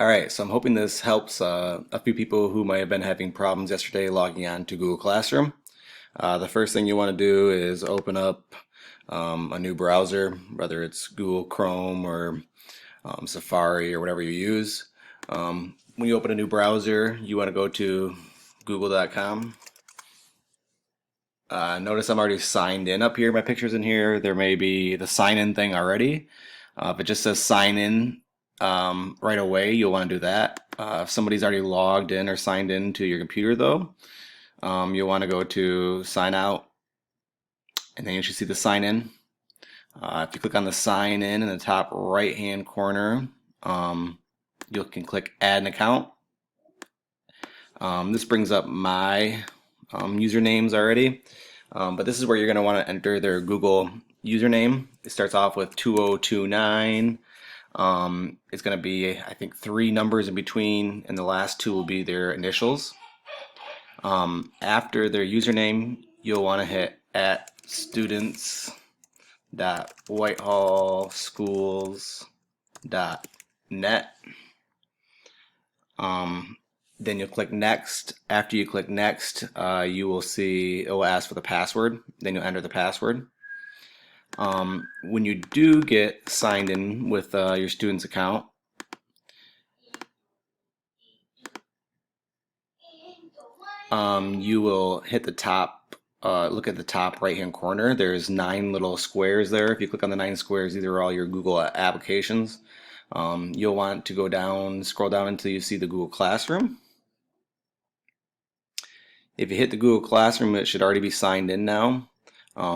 All right, so I'm hoping this helps a few people who might have been having problems yesterday logging on to Google Classroom. The first thing you want to do is open up a new browser, whether it's Google Chrome or Safari or whatever you use. When you open a new browser, you want to go to google.com. Notice I'm already signed in up here. My picture's in here. There may be the sign in thing already. If it just says sign in right away, you'll want to do that. If somebody's already logged in or signed in to your computer, though, you'll want to go to sign out, and then you should see the sign in. If you click on the sign in the top right hand corner, you can click add an account. This brings up my usernames already, but this is where you're going to want to enter their Google username. It starts off with 2029. It's going to be, I think, 3 numbers in between, and the last 2 will be their initials. After their username, you'll want to hit @students.whitehallschools.net. Then you'll click next. After you click next, you will see it will ask for the password. Then you'll enter the password. When you do get signed in with your student's account, you will hit the top, look at the top right hand corner. There's 9 little squares there. If you click on the 9 squares, these are all your Google applications. You'll want to go down, scroll down until you see the Google Classroom. If you hit the Google Classroom, it should already be signed in now.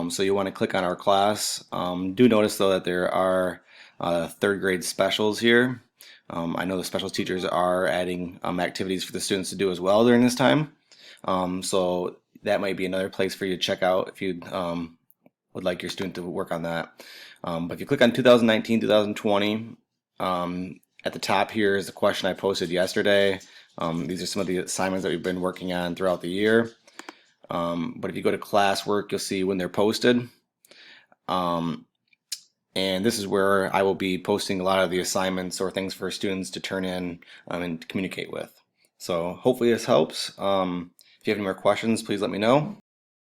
So you want to click on our class. Do notice though that there are 3rd grade specials here. I know the special teachers are adding activities for the students to do as well during this time. So that might be another place for you to check out if you would like your student to work on that. But if you click on 2019, 2020, at the top here is the question I posted yesterday. These are some of the assignments that we've been working on throughout the year. But if you go to classwork, you'll see when they're posted. And this is where I will be posting a lot of the assignments or things for students to turn in and communicate with. So hopefully this helps. If you have any more questions, please let me know.